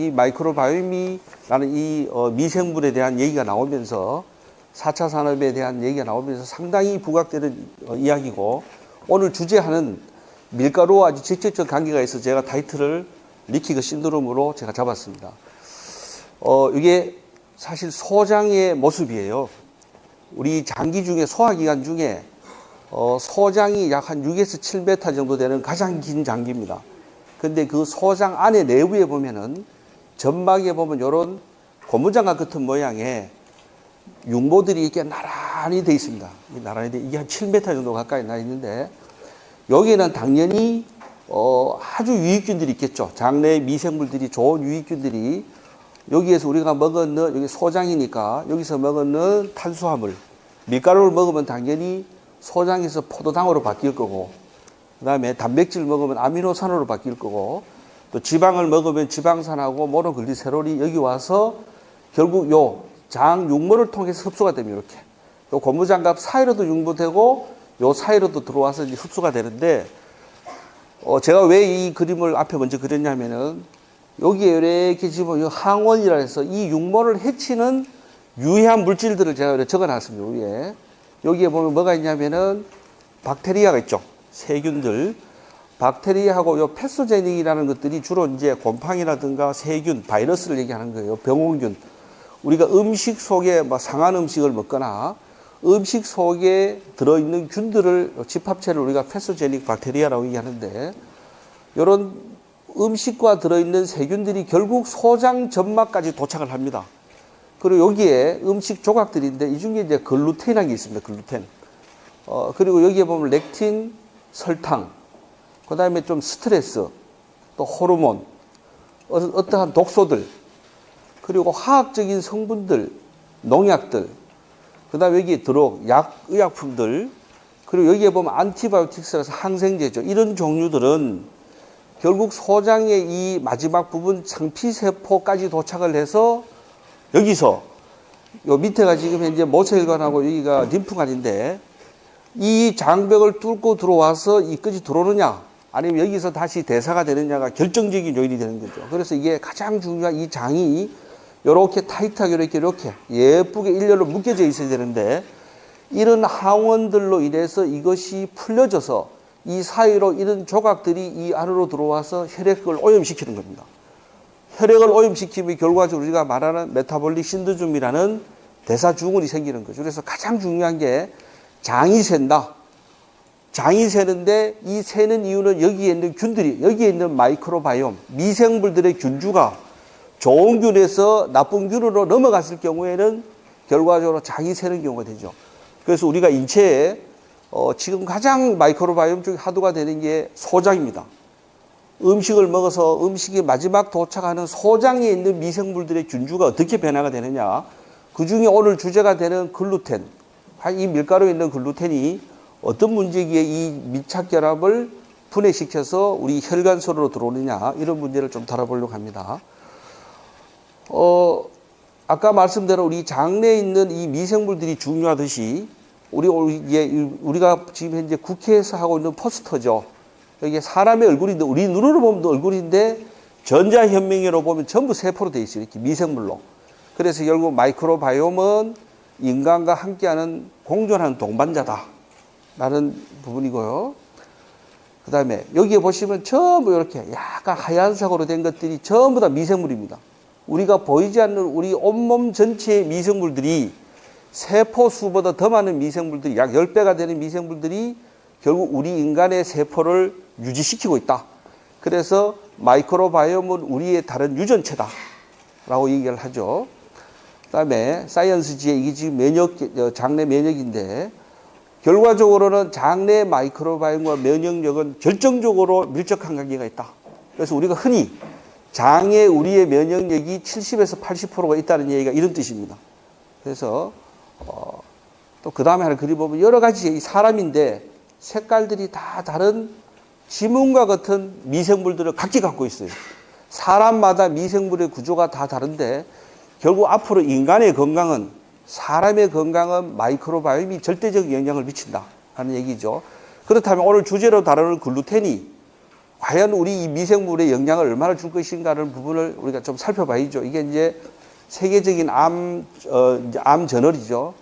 이 마이크로바이옴이라는 이 미생물에 대한 얘기가 나오면서 4차 산업에 대한 얘기가 나오면서 상당히 부각되는 이야기고, 오늘 주제하는 밀가루와 아주 직접적 관계가 있어서 제가 타이틀을 리키그 신드롬으로 제가 잡았습니다. 이게 사실 소장의 모습이에요. 우리 장기 중에, 소화기관 중에 소장이 약 한 6에서 7m 정도 되는 가장 긴 장기입니다. 근데 그 소장 안에 내부에 보면은 점막에 보면 이런 고무장갑 같은 모양의 융모들이 이렇게 나란히 되어 있습니다. 나란히 이게 한 7m 정도 가까이 나 있는데, 여기는 당연히 아주 유익균들이 있겠죠. 장내 미생물들이, 좋은 유익균들이 여기에서 우리가 먹는, 여기 소장이니까 여기서 먹는 탄수화물, 밀가루를 먹으면 당연히 소장에서 포도당으로 바뀔 거고, 그 다음에 단백질 먹으면 아미노산으로 바뀔 거고, 또 지방을 먹으면 지방산하고 모노글리세롤이 여기 와서 결국 요 장 융모를 통해서 흡수가 됩니다. 이렇게 요 고무장갑 사이로도 융모되고 요 사이로도 들어와서 이제 흡수가 되는데, 제가 왜 이 그림을 앞에 먼저 그렸냐면은, 여기에 이렇게 지금 항원이라 해서 이 융모를 해치는 유해한 물질들을 제가 이렇게 적어 놨습니다. 위에. 여기에 보면 뭐가 있냐면은 박테리아가 있죠. 세균들. 박테리아하고 요 패소제닉이라는 것들이 주로 이제 곰팡이라든가 세균, 바이러스를 얘기하는 거예요. 병원균. 우리가 음식 속에 상한 음식을 먹거나 음식 속에 들어있는 균들을, 집합체를 우리가 패소제닉 박테리아라고 얘기하는데, 이런 음식과 들어있는 세균들이 결국 소장 점막까지 도착을 합니다. 그리고 여기에 음식 조각들인데, 이 중에 이제 글루텐이라는 게 있습니다. 글루텐. 그리고 여기에 보면 렉틴, 설탕, 그 다음에 좀 스트레스, 또 호르몬, 어떠한 독소들, 그리고 화학적인 성분들, 농약들, 그 다음에 여기 드록, 의약품들, 그리고 여기에 보면 안티바이오틱스라서 항생제죠. 이런 종류들은 결국 소장의 이 마지막 부분 상피세포까지 도착을 해서, 여기서 요 밑에가 지금 현재 모세혈관하고 여기가 림프관인데, 이 장벽을 뚫고 들어와서 이까지 들어오느냐, 아니면 여기서 다시 대사가 되느냐가 결정적인 요인이 되는 거죠. 그래서 이게 가장 중요한, 이 장이 이렇게 타이트하게 이렇게 예쁘게 일렬로 묶여져 있어야 되는데, 이런 항원들로 인해서 이것이 풀려져서 이 사이로 이런 조각들이 이 안으로 들어와서 혈액을 오염시키는 겁니다. 혈액을 오염시키면 결과적으로 우리가 말하는 메타볼릭 신드롬이라는 대사증후군이 생기는 거죠. 그래서 가장 중요한 게 장이 샌다. 장이 새는데, 이 새는 이유는 여기에 있는 균들이, 여기에 있는 마이크로바이옴, 미생물들의 균주가 좋은 균에서 나쁜 균으로 넘어갔을 경우에는 결과적으로 장이 새는 경우가 되죠. 그래서 우리가 인체에 지금 가장 마이크로바이옴 중에 하도가 되는 게 소장입니다. 음식을 먹어서 음식이 마지막 도착하는 소장에 있는 미생물들의 균주가 어떻게 변화가 되느냐. 그 중에 오늘 주제가 되는 글루텐, 이 밀가루에 있는 글루텐이 어떤 문제기에 이 밀착결합을 분해시켜서 우리 혈관소로 들어오느냐, 이런 문제를 좀 다뤄보려고 합니다. 아까 말씀대로 우리 장내에 있는 이 미생물들이 중요하듯이, 우리가 지금 현재 국회에서 하고 있는 포스터죠. 여기 사람의 얼굴인데, 우리 눈으로 보면 얼굴인데, 전자현미경으로 보면 전부 세포로 되어 있어요. 이렇게 미생물로. 그래서 결국 마이크로바이옴은 인간과 함께하는 공존하는 동반자다 라는 부분이고요. 그 다음에 여기에 보시면 전부 이렇게 약간 하얀색으로 된 것들이 전부 다 미생물입니다. 우리가 보이지 않는 우리 온몸 전체의 미생물들이, 세포 수보다 더 많은 미생물들이, 약 10배가 되는 미생물들이 결국 우리 인간의 세포를 유지시키고 있다. 그래서 마이크로바이옴은 우리의 다른 유전체다 라고 얘기를 하죠. 그 다음에 사이언스지에 이게 지금 장내 면역인데, 결과적으로는 장내 마이크로바이옴과 면역력은 결정적으로 밀접한 관계가 있다. 그래서 우리가 흔히 장에 우리의 면역력이 70에서 80%가 있다는 얘기가 이런 뜻입니다. 그래서 또 그 다음에 하나 그리 보면 여러 가지 사람인데 색깔들이 다 다른 지문과 같은 미생물들을 각기 갖고 있어요. 사람마다 미생물의 구조가 다 다른데, 결국 앞으로 인간의 건강은, 사람의 건강은 마이크로바이옴이 절대적 영향을 미친다 하는 얘기죠. 그렇다면 오늘 주제로 다루는 글루텐이 과연 우리 이 미생물의 영향을 얼마나 줄 것인가라는 부분을 우리가 좀 살펴봐야죠. 이게 이제 세계적인 암 저널이죠.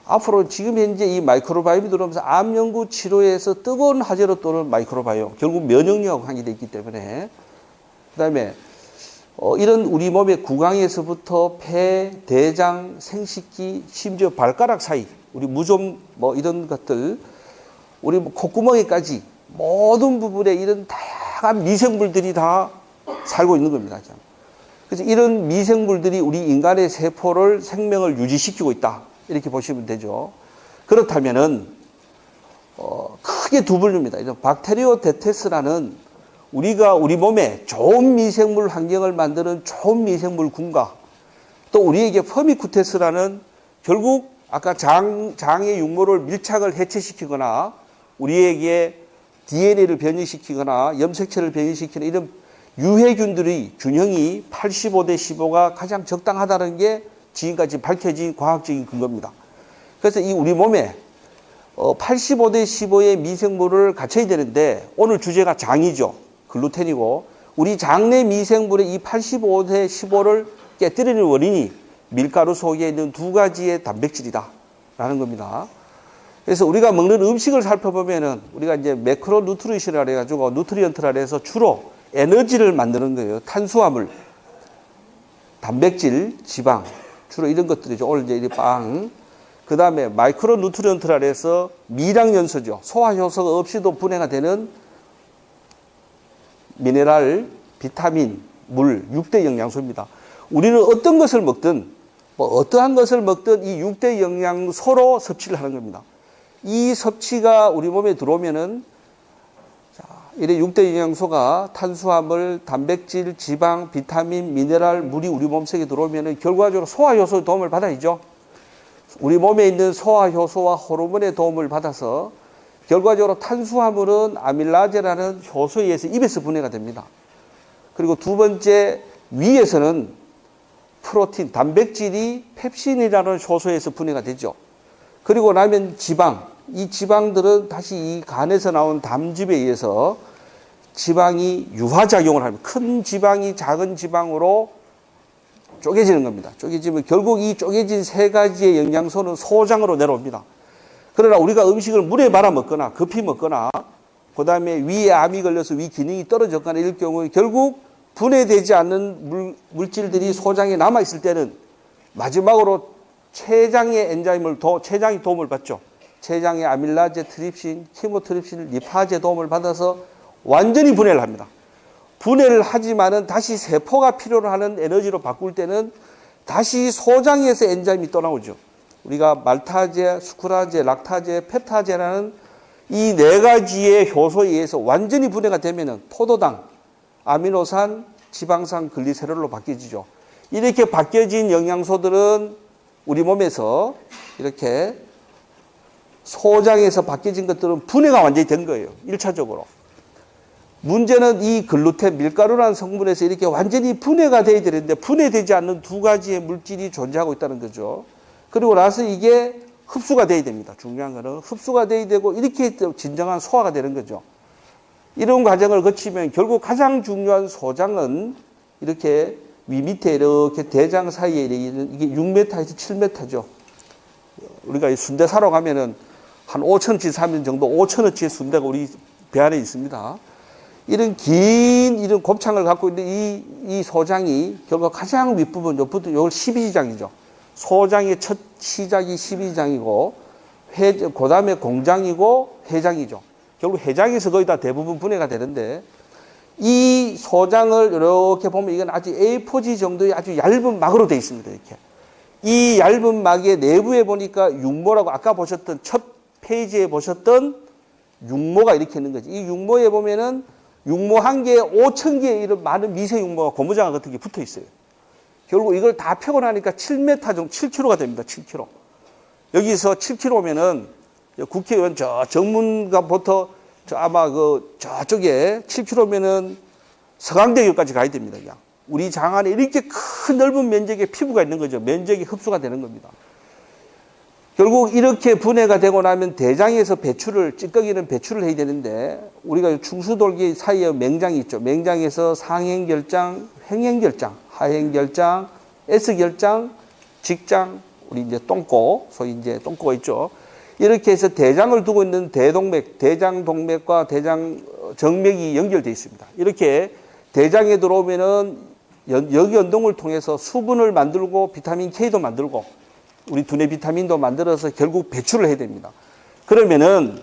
앞으로 지금 현재 이 마이크로바이옴이 들어오면서 암 연구 치료에서 뜨거운 화제로 떠오르는 마이크로바이옴, 결국 면역력 관계되어 있기 때문에, 그 다음에 이런 우리 몸의 구강에서부터 폐, 대장, 생식기, 심지어 발가락 사이, 우리 무좀 뭐 이런 것들, 우리 콧구멍에까지 모든 부분에 이런 다양한 미생물들이 다 살고 있는 겁니다. 그래서 이런 미생물들이 우리 인간의 세포를 생명을 유지시키고 있다. 이렇게 보시면 되죠. 그렇다면은 크게 두 분류입니다. 박테리오 데테스라는 우리가 우리 몸에 좋은 미생물 환경을 만드는 좋은 미생물 군과 또 우리에게 퍼미쿠테스라는 결국 아까 장의 육모를 밀착을 해체시키거나 우리에게 DNA를 변이시키거나 염색체를 변이시키는 이런 유해균들의 균형이 85대 15가 가장 적당하다는 게 지금까지 밝혀진 과학적인 근거입니다. 그래서 이 우리 몸에 85대 15의 미생물을 갖춰야 되는데 오늘 주제가 장이죠. 글루텐이고 우리 장내 미생물의 이 85대 15를 깨뜨리는 원인이 밀가루 속에 있는 두 가지의 단백질이다라는 겁니다. 그래서 우리가 먹는 음식을 살펴보면은 우리가 이제 매크로 누트리션이라 해가지고 누트리언트라 해서 주로 에너지를 만드는 거예요. 탄수화물, 단백질, 지방, 주로 이런 것들이죠. 오늘 이제 이 빵. 그 다음에 마이크로 누트리언트라 해서 미량연소죠. 소화효소가 없이도 분해가 되는 미네랄, 비타민, 물, 6대 영양소입니다. 우리는 어떤 것을 먹든 어떠한 것을 먹든 이 6대 영양소로 섭취를 하는 겁니다. 이 섭취가 우리 몸에 들어오면은 이래 6대 영양소가 탄수화물, 단백질, 지방, 비타민, 미네랄, 물이 우리 몸속에 들어오면은 결과적으로 소화효소의 도움을 받아야죠. 우리 몸에 있는 소화효소와 호르몬의 도움을 받아서 결과적으로 탄수화물은 아밀라제라는 효소에 의해서 입에서 분해가 됩니다. 그리고 두 번째 위에서는 프로틴, 단백질이 펩신이라는 효소에 의해서 분해가 되죠. 그리고 나면 지방, 이 지방들은 다시 이 간에서 나온 담즙에 의해서 지방이 유화작용을 합니다. 큰 지방이 작은 지방으로 쪼개지는 겁니다. 쪼개지면 결국 이 쪼개진 세 가지의 영양소는 소장으로 내려옵니다. 그러나 우리가 음식을 물에 말아 먹거나 급히 먹거나 그 다음에 위에 암이 걸려서 위 기능이 떨어졌거나 이럴 경우에 결국 분해되지 않는 물질들이 소장에 남아있을 때는 마지막으로 췌장의 엔자임을 췌장이 도움을 받죠. 췌장의 아밀라제, 트립신, 키모트립신, 리파제 도움을 받아서 완전히 분해를 합니다. 분해를 하지만은 다시 세포가 필요로 하는 에너지로 바꿀 때는 다시 소장에서 엔자임이 또 나오죠. 우리가 말타제, 수크라제, 락타제, 펩타제라는 이 네 가지의 효소에 의해서 완전히 분해가 되면은 포도당, 아미노산, 지방산, 글리세롤로 바뀌어지죠. 이렇게 바뀌어진 영양소들은 우리 몸에서 이렇게 소장에서 바뀌어진 것들은 분해가 완전히 된 거예요. 1차적으로. 문제는 이 글루텐, 밀가루라는 성분에서 이렇게 완전히 분해가 돼야 되는데 분해되지 않는 두 가지의 물질이 존재하고 있다는 거죠. 그리고 나서 이게 흡수가 돼야 됩니다. 중요한 거는 흡수가 돼야 되고 이렇게 진정한 소화가 되는 거죠. 이런 과정을 거치면 결국 가장 중요한 소장은 이렇게 위 밑에 이렇게 대장 사이에 이게 6m에서 7m죠. 우리가 순대 사러 가면은 한 5,000원치 사면 정도 5,000원치의 순대가 우리 배 안에 있습니다. 이런 긴 이런 곱창을 갖고 있는 이 소장이 결국 가장 윗부분, 요부터 요걸 12지장이죠. 소장의 첫 시작이 12지장이고 그 다음에 공장이고 회장이죠. 결국 회장에서 거의 다 대부분 분해가 되는데 이 소장을 이렇게 보면 이건 아주 A4지 정도의 아주 얇은 막으로 되어 있습니다. 이렇게. 이 얇은 막의 내부에 보니까 육모라고 아까 보셨던 첫 페이지에 보셨던 육모가 이렇게 있는 거지. 이 육모에 보면은 육모 한 개에 5,000개의 이런 많은 미세 육모가 고무장갑 같은 게 붙어 있어요. 결국 이걸 다 펴고 나니까 7m 정도, 7kg가 됩니다. 7kg. 여기서 7kg면은 국회의원 저 정문관부터 아마 저쪽에 7km면은 서강대교까지 가야 됩니다. 그냥. 우리 장 안에 이렇게 큰 넓은 면적의 피부가 있는 거죠. 면적이 흡수가 되는 겁니다. 결국 이렇게 분해가 되고 나면 대장에서 찌꺼기는 배출을 해야 되는데, 우리가 충수돌기 사이에 맹장이 있죠. 맹장에서 상행결장, 행행결장, 하행결장, S결장, 직장, 우리 이제 똥꼬, 소위 이제 똥꼬가 있죠. 이렇게 해서 대장을 두고 있는 대동맥, 대장동맥과 대장정맥이 연결되어 있습니다. 이렇게 대장에 들어오면은 역연동을 통해서 수분을 만들고 비타민 K도 만들고 우리 두뇌 비타민도 만들어서 결국 배출을 해야 됩니다. 그러면은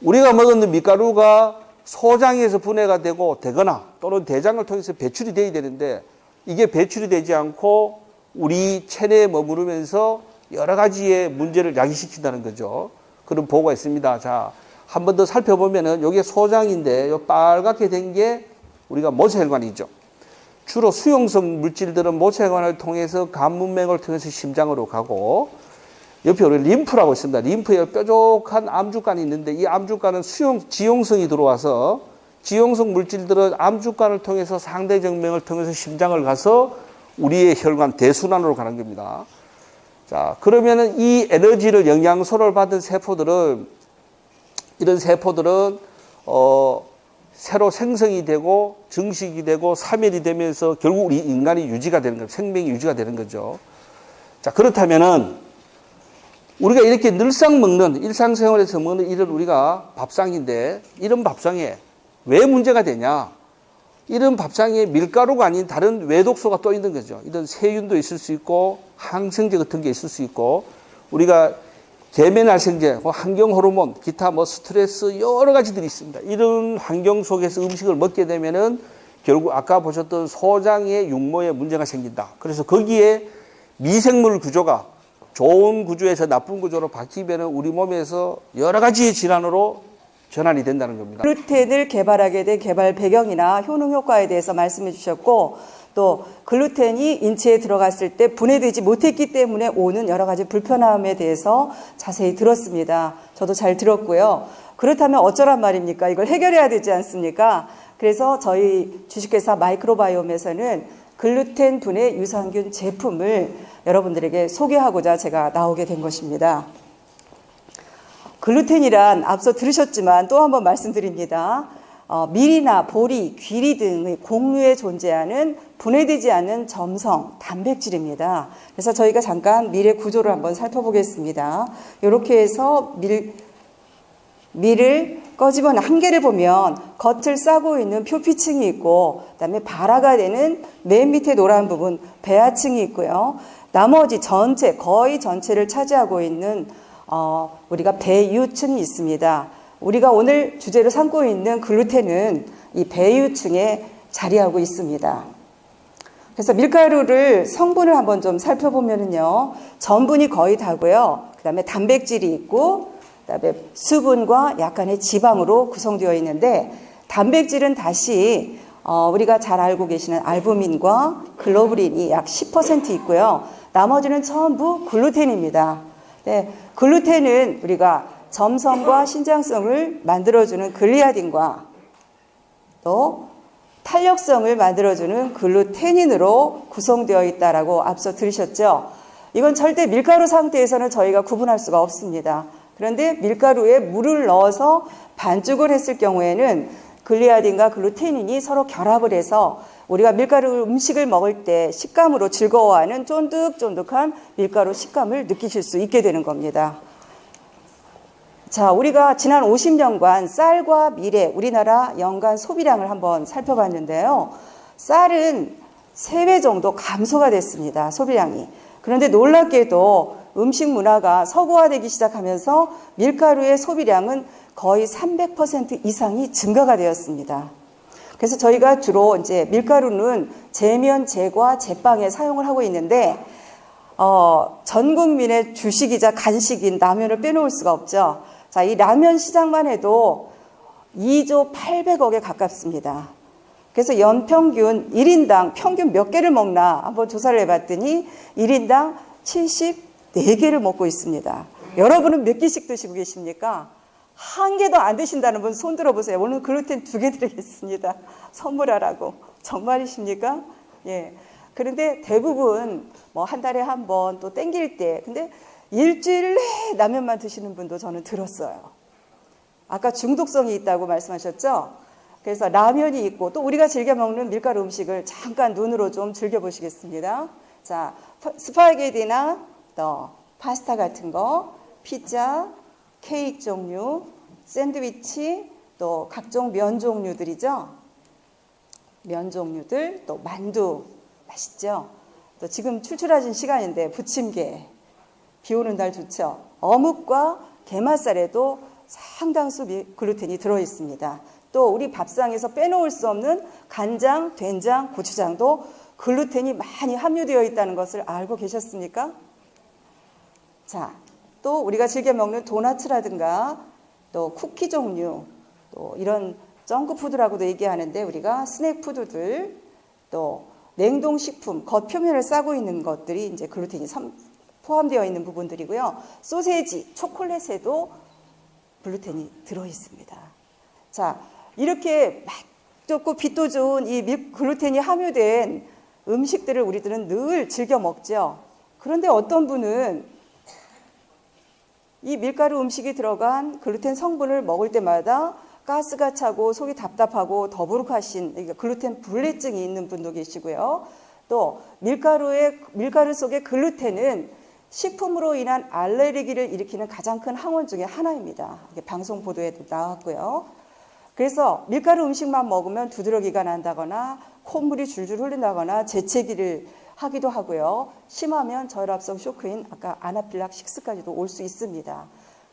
우리가 먹는 밀가루가 소장에서 분해가 되거나 또는 대장을 통해서 배출이 돼야 되는데, 이게 배출이 되지 않고 우리 체내에 머무르면서 여러 가지의 문제를 야기시킨다는 거죠. 그런 보고가 있습니다. 자, 한 번 더 살펴보면은 이게 소장인데, 요 빨갛게 된 게 우리가 모세혈관이죠. 주로 수용성 물질들은 모세혈관을 통해서 간문맥을 통해서 심장으로 가고, 옆에 우리 림프라고 있습니다. 림프에 뾰족한 암주관이 있는데, 이 암주관은 지용성이 들어와서 지용성 물질들은 암주관을 통해서 상대정맥을 통해서 심장을 가서 우리의 혈관 대순환으로 가는 겁니다. 자, 그러면은 이 에너지를, 영양소를 받은 세포들은, 이런 세포들은 새로 생성이 되고 증식이 되고 사멸이 되면서 결국 우리 인간이 유지가 되는 거예요. 생명이 유지가 되는 거죠. 자, 그렇다면은 우리가 이렇게 늘상 먹는, 일상생활에서 먹는 이런 우리가 밥상인데, 이런 밥상에 왜 문제가 되냐? 이런 밥상에 밀가루가 아닌 다른 외독소가 또 있는 거죠. 이런 세균도 있을 수 있고 항생제 같은 게 있을 수 있고, 우리가 계면활성제, 환경호르몬, 기타 스트레스 여러 가지들이 있습니다. 이런 환경 속에서 음식을 먹게 되면은 결국 아까 보셨던 소장의 육모에 문제가 생긴다. 그래서 거기에 미생물 구조가 좋은 구조에서 나쁜 구조로 바뀌면 우리 몸에서 여러 가지 질환으로 전환이 된다는 겁니다. 글루텐을 개발하게 된 개발 배경이나 효능 효과에 대해서 말씀해 주셨고, 또 글루텐이 인체에 들어갔을 때 분해되지 못했기 때문에 오는 여러 가지 불편함에 대해서 자세히 들었습니다. 저도 잘 들었고요. 그렇다면 어쩌란 말입니까? 이걸 해결해야 되지 않습니까? 그래서 저희 주식회사 마이크로바이옴에서는 글루텐 분해 유산균 제품을 여러분들에게 소개하고자 제가 나오게 된 것입니다. 글루텐이란 앞서 들으셨지만 또 한번 말씀드립니다. 밀이나 보리, 귀리 등의 곡류에 존재하는 분해되지 않는 점성, 단백질입니다. 그래서 저희가 잠깐 밀의 구조를 한번 살펴보겠습니다. 이렇게 해서 밀을 꺼집어 한 개를 보면 겉을 싸고 있는 표피층이 있고, 그다음에 발화가 되는 맨 밑에 노란 부분 배아층이 있고요. 나머지 전체, 거의 전체를 차지하고 있는 우리가 배유층이 있습니다. 우리가 오늘 주제로 삼고 있는 글루텐은 이 배유층에 자리하고 있습니다. 그래서 밀가루를 성분을 한번 좀 살펴보면요, 전분이 거의 다고요. 그 다음에 단백질이 있고, 그 다음에 수분과 약간의 지방으로 구성되어 있는데, 단백질은 다시 우리가 잘 알고 계시는 알부민과 글로불린이 약 10% 있고요. 나머지는 전부 글루텐입니다. 네, 글루텐은 우리가 점성과 신장성을 만들어주는 글리아딘과 또 탄력성을 만들어주는 글루테닌으로 구성되어 있다라고 앞서 들으셨죠? 이건 절대 밀가루 상태에서는 저희가 구분할 수가 없습니다. 그런데 밀가루에 물을 넣어서 반죽을 했을 경우에는 글리아딘과 글루테닌이 서로 결합을 해서 우리가 밀가루 음식을 먹을 때 식감으로 즐거워하는 쫀득쫀득한 밀가루 식감을 느끼실 수 있게 되는 겁니다. 자, 우리가 지난 50년간 쌀과 밀의 우리나라 연간 소비량을 한번 살펴봤는데요. 쌀은 3배 정도 감소가 됐습니다. 소비량이. 그런데 놀랍게도 음식 문화가 서구화되기 시작하면서 밀가루의 소비량은 거의 300% 이상이 증가가 되었습니다. 그래서 저희가 주로 이제 밀가루는 제면, 제과, 제빵에 사용을 하고 있는데, 전 국민의 주식이자 간식인 라면을 빼놓을 수가 없죠. 자, 이 라면 시장만 해도 2조 800억에 가깝습니다. 그래서 연평균 1인당 평균 몇 개를 먹나 한번 조사를 해봤더니 1인당 74개를 먹고 있습니다. 여러분은 몇 개씩 드시고 계십니까? 한 개도 안 드신다는 분 손 들어보세요. 오늘 글루텐 2개 드리겠습니다. 선물하라고. 정말이십니까? 예. 그런데 대부분 뭐 한 달에 한 번 또 땡길 때, 근데 일주일 내에 라면만 드시는 분도 저는 들었어요. 아까 중독성이 있다고 말씀하셨죠? 그래서 라면이 있고 또 우리가 즐겨 먹는 밀가루 음식을 잠깐 눈으로 좀 즐겨보시겠습니다. 자, 스파게티나 또 파스타 같은 거, 피자, 케이크 종류, 샌드위치, 또 각종 면 종류들이죠. 면 종류들, 또 만두, 맛있죠? 또 지금 출출하신 시간인데 부침개, 비 오는 날 좋죠. 어묵과 게맛살에도 상당수 글루텐이 들어있습니다. 또 우리 밥상에서 빼놓을 수 없는 간장, 된장, 고추장도 글루텐이 많이 함유되어 있다는 것을 알고 계셨습니까? 자, 또 우리가 즐겨 먹는 도나츠라든가 또 쿠키 종류, 또 이런 정크푸드라고도 얘기하는데 우리가 스낵푸드들, 또 냉동식품, 겉표면을 싸고 있는 것들이 이제 글루텐이 포함되어 있는 부분들이고요. 소세지, 초콜릿에도 글루텐이 들어있습니다. 자, 이렇게 맛 좋고 빛도 좋은 이 글루텐이 함유된 음식들을 우리들은 늘 즐겨 먹죠. 그런데 어떤 분은 이 밀가루 음식이 들어간 글루텐 성분을 먹을 때마다 가스가 차고 속이 답답하고 더부룩하신 그러니까 글루텐 불내증이 있는 분도 계시고요. 또 밀가루 속의 글루텐은 식품으로 인한 알레르기를 일으키는 가장 큰 항원 중에 하나입니다. 이게 방송 보도에도 나왔고요. 그래서 밀가루 음식만 먹으면 두드러기가 난다거나 콧물이 줄줄 흐른다거나 재채기를 하기도 하고요. 심하면 저혈압성 쇼크인 아까 아나필락시스까지도 올 수 있습니다.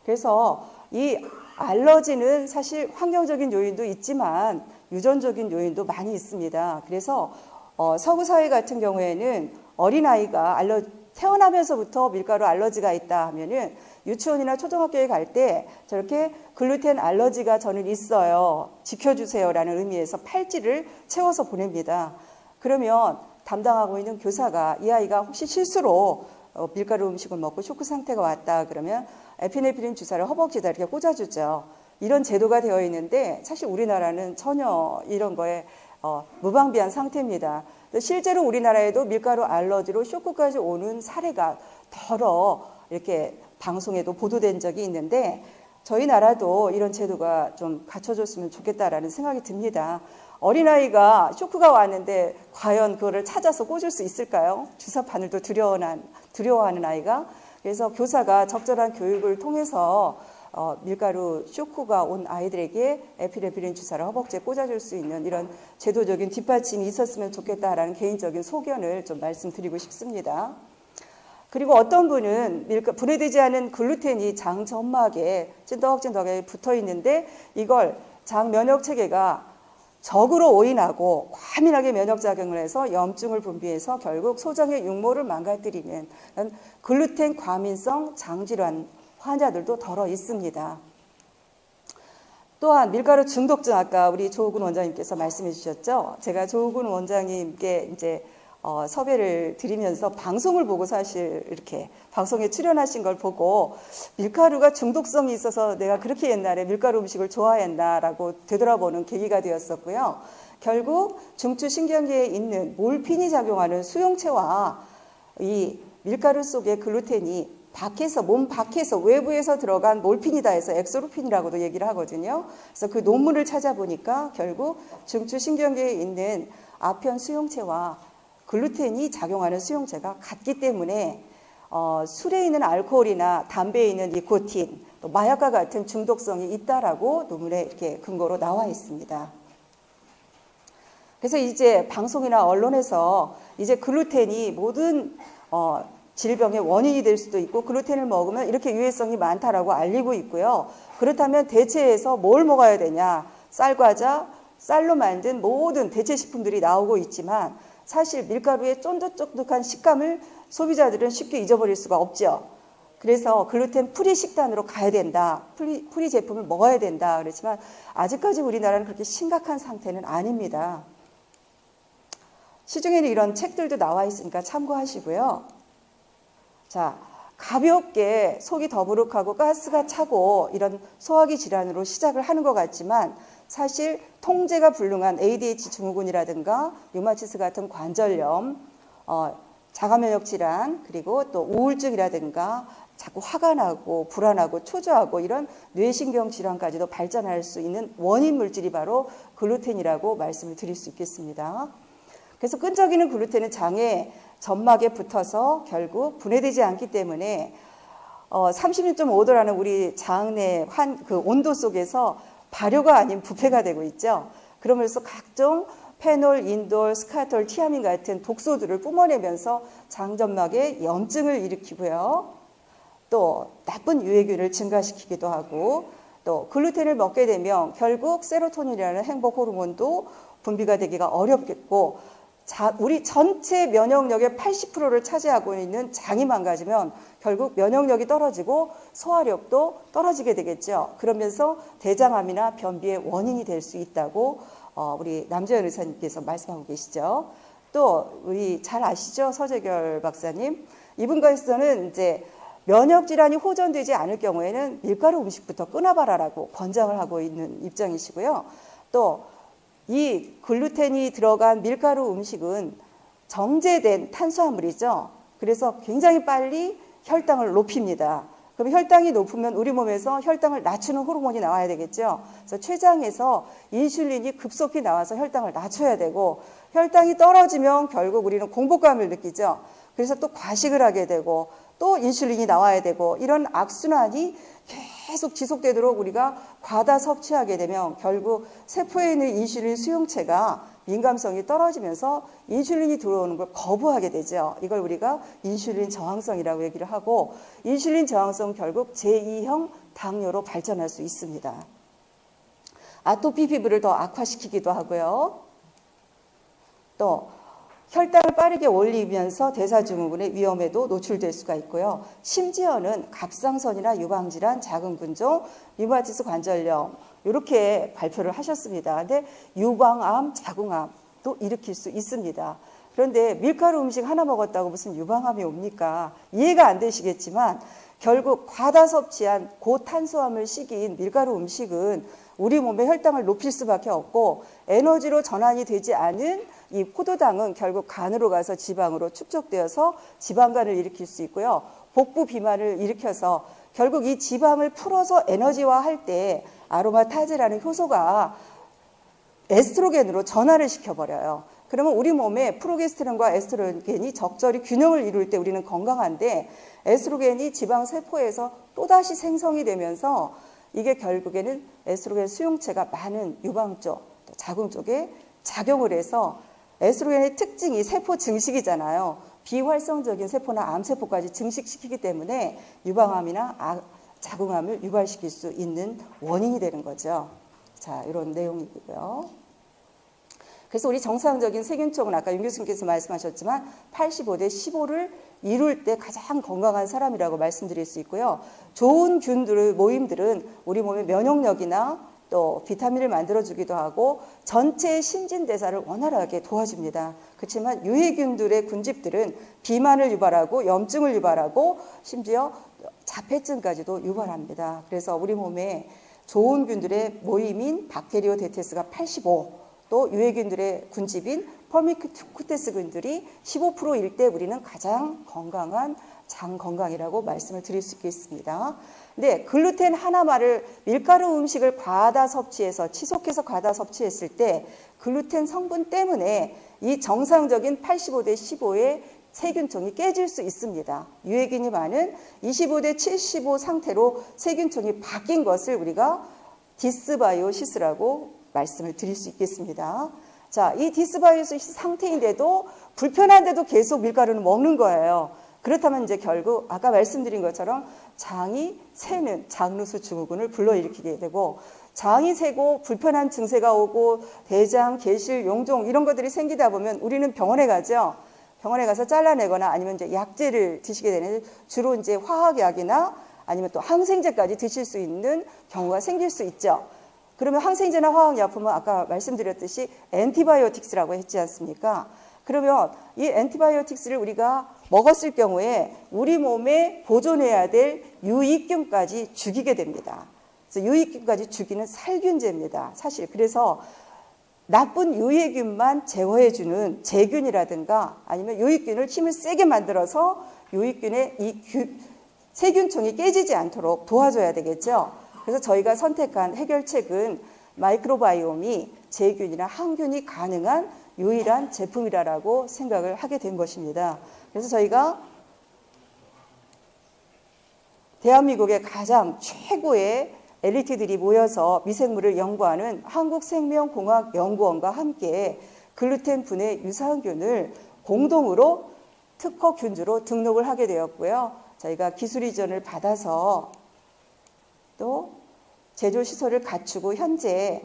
그래서 이 알러지는 사실 환경적인 요인도 있지만 유전적인 요인도 많이 있습니다. 그래서 서구 사회 같은 경우에는 어린아이가 태어나면서부터 밀가루 알러지가 있다 하면은 유치원이나 초등학교에 갈 때 저렇게 글루텐 알러지가 저는 있어요. 지켜주세요라는 의미에서 팔찌를 채워서 보냅니다. 그러면 담당하고 있는 교사가 이 아이가 혹시 실수로 밀가루 음식을 먹고 쇼크 상태가 왔다 그러면 에피네프린 주사를 허벅지에다 이렇게 꽂아주죠. 이런 제도가 되어 있는데 사실 우리나라는 전혀 이런 거에 무방비한 상태입니다. 실제로 우리나라에도 밀가루 알러지로 쇼크까지 오는 사례가 더러 이렇게 방송에도 보도된 적이 있는데 저희 나라도 이런 제도가 좀 갖춰졌으면 좋겠다라는 생각이 듭니다. 어린아이가 쇼크가 왔는데 과연 그거를 찾아서 꽂을 수 있을까요? 주사 바늘도 두려워하는 아이가. 그래서 교사가 적절한 교육을 통해서 밀가루 쇼크가 온 아이들에게 에피네프린 주사를 허벅지에 꽂아줄 수 있는 이런 제도적인 뒷받침이 있었으면 좋겠다라는 개인적인 소견을 좀 말씀드리고 싶습니다. 그리고 어떤 분은 분해되지 않은 글루텐이 장 점막에 찐덕찐덕하게 붙어 있는데 이걸 장 면역 체계가 적으로 오인하고 과민하게 면역작용을 해서 염증을 분비해서 결국 소장의 육모를 망가뜨리는 글루텐 과민성 장질환 환자들도 덜어 있습니다. 또한 밀가루 중독증 아까 우리 조우근 원장님께서 말씀해 주셨죠. 제가 조우근 원장님께 이제 섭외를 드리면서 방송을 보고 사실 이렇게 방송에 출연하신 걸 보고 밀가루가 중독성이 있어서 내가 그렇게 옛날에 밀가루 음식을 좋아했나라고 되돌아보는 계기가 되었었고요. 결국 중추신경계에 있는 몰핀이 작용하는 수용체와 이 밀가루 속의 글루텐이 몸 밖에서 외부에서 들어간 몰핀이다 해서 엑소르핀이라고도 얘기를 하거든요. 그래서 그 논문을 찾아보니까 결국 중추신경계에 있는 아편 수용체와 글루텐이 작용하는 수용체가 같기 때문에 술에 있는 알코올이나 담배에 있는 니코틴, 또 마약과 같은 중독성이 있다라고 논문에 이렇게 근거로 나와 있습니다. 그래서 이제 방송이나 언론에서 이제 글루텐이 모든 질병의 원인이 될 수도 있고 글루텐을 먹으면 이렇게 유해성이 많다라고 알리고 있고요. 그렇다면 대체해서 뭘 먹어야 되냐? 쌀과자, 쌀로 만든 모든 대체 식품들이 나오고 있지만 사실 밀가루의 쫀득쫀득한 식감을 소비자들은 쉽게 잊어버릴 수가 없죠. 그래서 글루텐 프리 식단으로 가야 된다. 프리 제품을 먹어야 된다. 그렇지만 아직까지 우리나라는 그렇게 심각한 상태는 아닙니다. 시중에는 이런 책들도 나와 있으니까 참고하시고요. 자, 가볍게 속이 더부룩하고 가스가 차고 이런 소화기 질환으로 시작을 하는 것 같지만 사실 통제가 불능한 ADH 증후군이라든가 류마티스 같은 관절염, 자가면역 질환, 그리고 또 우울증이라든가 자꾸 화가 나고 불안하고 초조하고 이런 뇌신경 질환까지도 발전할 수 있는 원인 물질이 바로 글루텐이라고 말씀을 드릴 수 있겠습니다. 그래서 끈적이는 글루텐은 장의 점막에 붙어서 결국 분해되지 않기 때문에 36.5도라는 우리 장 내 그 온도 속에서 발효가 아닌 부패가 되고 있죠. 그러면서 각종 페놀, 인돌, 스카톨, 티아민 같은 독소들을 뿜어내면서 장점막에 염증을 일으키고요. 또 나쁜 유해균을 증가시키기도 하고, 또 글루텐을 먹게 되면 결국 세로토닌이라는 행복 호르몬도 분비가 되기가 어렵겠고, 우리 전체 면역력의 80%를 차지하고 있는 장이 망가지면 결국 면역력이 떨어지고 소화력도 떨어지게 되겠죠. 그러면서 대장암이나 변비의 원인이 될 수 있다고 우리 남재현 의사님께서 말씀하고 계시죠. 또 우리 잘 아시죠? 서재결 박사님. 이분과에서는 이제 면역 질환이 호전되지 않을 경우에는 밀가루 음식부터 끊어봐라라고 권장을 하고 있는 입장이시고요. 또 이 글루텐이 들어간 밀가루 음식은 정제된 탄수화물이죠. 그래서 굉장히 빨리 혈당을 높입니다. 그럼 혈당이 높으면 우리 몸에서 혈당을 낮추는 호르몬이 나와야 되겠죠. 그래서 췌장에서 인슐린이 급속히 나와서 혈당을 낮춰야 되고, 혈당이 떨어지면 결국 우리는 공복감을 느끼죠. 그래서 또 과식을 하게 되고 또 인슐린이 나와야 되고, 이런 악순환이 계속 지속되도록 우리가 과다 섭취하게 되면 결국 세포에 있는 인슐린 수용체가 민감성이 떨어지면서 인슐린이 들어오는 걸 거부하게 되죠. 이걸 우리가 인슐린 저항성이라고 얘기를 하고, 인슐린 저항성 결국 제2형 당뇨로 발전할 수 있습니다. 아토피 피부를 더 악화시키기도 하고요. 또 혈당을 빠르게 올리면서 대사증후군의 위험에도 노출될 수가 있고요. 심지어는 갑상선이나 유방질환, 자궁근종, 류마티스 관절염 이렇게 발표를 하셨습니다. 근데 유방암, 자궁암도 일으킬 수 있습니다. 그런데 밀가루 음식 하나 먹었다고 무슨 유방암이 옵니까? 이해가 안 되시겠지만 결국 과다 섭취한 고탄수화물 시기인 밀가루 음식은 우리 몸의 혈당을 높일 수밖에 없고, 에너지로 전환이 되지 않은 이 포도당은 결국 간으로 가서 지방으로 축적되어서 지방간을 일으킬 수 있고요. 복부 비만을 일으켜서 결국 이 지방을 풀어서 에너지화할 때 아로마타제라는 효소가 에스트로겐으로 전환을 시켜버려요. 그러면 우리 몸에 프로게스테론과 에스트로겐이 적절히 균형을 이룰 때 우리는 건강한데, 에스트로겐이 지방 세포에서 또다시 생성이 되면서 이게 결국에는 에스트로겐 수용체가 많은 유방 쪽, 자궁 쪽에 작용을 해서, 에스트로겐의 특징이 세포 증식이잖아요. 비활성적인 세포나 암세포까지 증식시키기 때문에 유방암이나 자궁암을 유발시킬 수 있는 원인이 되는 거죠. 자, 이런 내용이고요. 그래서 우리 정상적인 세균총은 아까 윤 교수님께서 말씀하셨지만 85대 15를 이룰 때 가장 건강한 사람이라고 말씀드릴 수 있고요. 좋은 균들의 모임들은 우리 몸의 면역력이나 또 비타민을 만들어주기도 하고 전체의 신진대사를 원활하게 도와줍니다. 그렇지만 유해균들의 군집들은 비만을 유발하고 염증을 유발하고 심지어 자폐증까지도 유발합니다. 그래서 우리 몸에 좋은 균들의 모임인 박테리오 데테스가 85, 또 유해균들의 군집인 펄미쿠테스균들이 15%일 때 우리는 가장 건강한 장 건강이라고 말씀을 드릴 수 있겠습니다. 근데 글루텐 하나만을 밀가루 음식을 과다 섭취해서 지속해서 과다 섭취했을 때 글루텐 성분 때문에 이 정상적인 85대 15의 세균총이 깨질 수 있습니다. 유해균이 많은 25대 75 상태로 세균총이 바뀐 것을 우리가 디스바이오시스라고 말씀을 드릴 수 있겠습니다. 자, 이 디스바이오시스 상태인데도 불편한데도 계속 밀가루는 먹는 거예요. 그렇다면 이제 결국 아까 말씀드린 것처럼 장이 새는 장루수 증후군을 불러일으키게 되고, 장이 새고 불편한 증세가 오고 대장, 개실, 용종 이런 것들이 생기다 보면 우리는 병원에 가죠. 병원에 가서 잘라내거나 아니면 이제 약제를 드시게 되는, 주로 이제 화학약이나 아니면 또 항생제까지 드실 수 있는 경우가 생길 수 있죠. 그러면 항생제나 화학약품은 아까 말씀드렸듯이 엔티바이오틱스라고 했지 않습니까? 그러면 이 엔티바이오틱스를 우리가 먹었을 경우에 우리 몸에 보존해야 될 나쁜 유익균만 제거해주는 제균이라든가 아니면 유익균을 힘을 세게 만들어서 유익균의 이 세균총이 깨지지 않도록 도와줘야 되겠죠. 그래서 저희가 선택한 해결책은 마이크로바이옴이 제균이나 항균이 가능한 유일한 제품이라고 생각을 하게 된 것입니다. 그래서 저희가 대한민국의 가장 최고의 엘리트들이 모여서 미생물을 연구하는 한국생명공학연구원과 함께 글루텐 분해 유사균을 공동으로 특허균주로 등록을 하게 되었고요. 저희가 기술 이전을 받아서 또 제조 시설을 갖추고 현재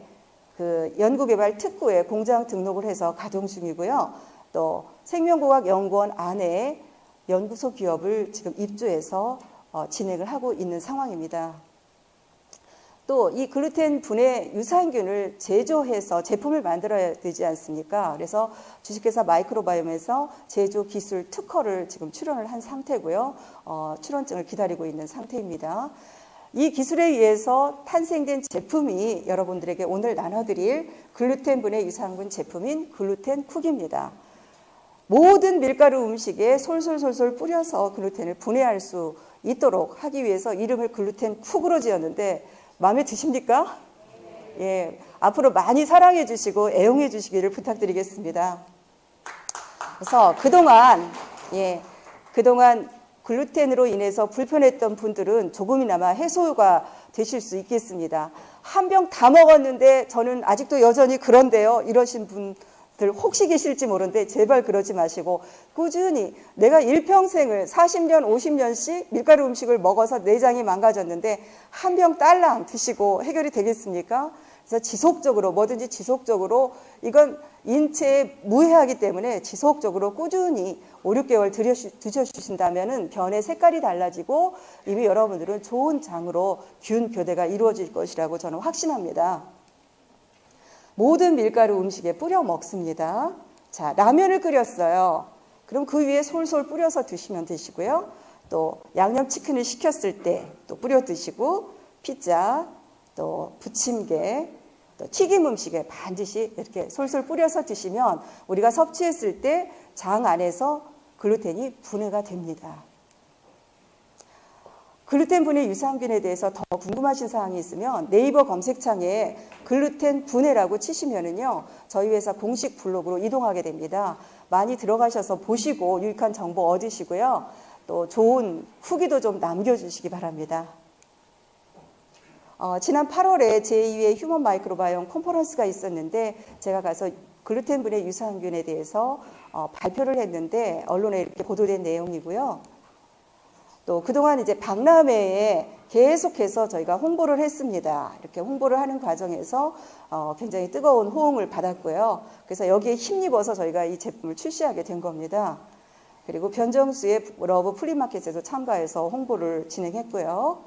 그 연구개발 특구에 공장 등록을 해서 가동 중이고요. 또 생명공학연구원 안에 연구소 기업을 지금 입주해서 진행을 하고 있는 상황입니다. 또 이 글루텐 분해 유산균을 제조해서 제품을 만들어야 되지 않습니까? 그래서 주식회사 마이크로바이옴에서 제조 기술 특허를 지금 출원을 한 상태고요. 출원증을 기다리고 있는 상태입니다. 이 기술에 의해서 탄생된 제품이 여러분들에게 오늘 나눠드릴 글루텐 분해 유산균 제품인 글루텐 쿡입니다. 모든 밀가루 음식에 솔솔솔솔 뿌려서 글루텐을 분해할 수 있도록 하기 위해서 이름을 글루텐 쿡으로 지었는데 마음에 드십니까? 예, 앞으로 많이 사랑해 주시고 애용해 주시기를 부탁드리겠습니다. 그래서 그동안 글루텐으로 인해서 불편했던 분들은 조금이나마 해소가 되실 수 있겠습니다. 한 병 다 먹었는데 저는 아직도 여전히 그런데요. 이러신 분들 혹시 계실지 모르는데 제발 그러지 마시고 꾸준히 내가 일평생을 40년, 50년씩 밀가루 음식을 먹어서 내장이 망가졌는데 한 병 딸랑 드시고 해결이 되겠습니까? 그래서 지속적으로 뭐든지 지속적으로 이건 인체에 무해하기 때문에 지속적으로 꾸준히 5, 6개월 드셔주신다면 변의 색깔이 달라지고 이미 여러분들은 좋은 장으로 균 교대가 이루어질 것이라고 저는 확신합니다. 모든 밀가루 음식에 뿌려 먹습니다. 자, 라면을 끓였어요. 그럼 그 위에 솔솔 뿌려서 드시면 되시고요. 또 양념치킨을 시켰을 때 또 뿌려 드시고 피자, 또 부침개, 또 튀김 음식에 반드시 이렇게 솔솔 뿌려서 드시면 우리가 섭취했을 때 장 안에서 글루텐이 분해가 됩니다. 글루텐 분해 유산균에 대해서 더 궁금하신 사항이 있으면 네이버 검색창에 글루텐 분해라고 치시면은요, 저희 회사 공식 블로그로 이동하게 됩니다. 많이 들어가셔서 보시고 유익한 정보 얻으시고요. 또 좋은 후기도 좀 남겨주시기 바랍니다. 지난 8월에 제2회 휴먼 마이크로바이옴 컨퍼런스가 있었는데 제가 가서 글루텐 분해 유산균에 대해서 발표를 했는데 언론에 이렇게 보도된 내용이고요. 또 그동안 이제 박람회에 계속해서 저희가 홍보를 했습니다. 이렇게 홍보를 하는 과정에서 굉장히 뜨거운 호응을 받았고요. 그래서 여기에 힘입어서 저희가 이 제품을 출시하게 된 겁니다. 그리고 변정수의 러브 플리마켓에도 참가해서 홍보를 진행했고요.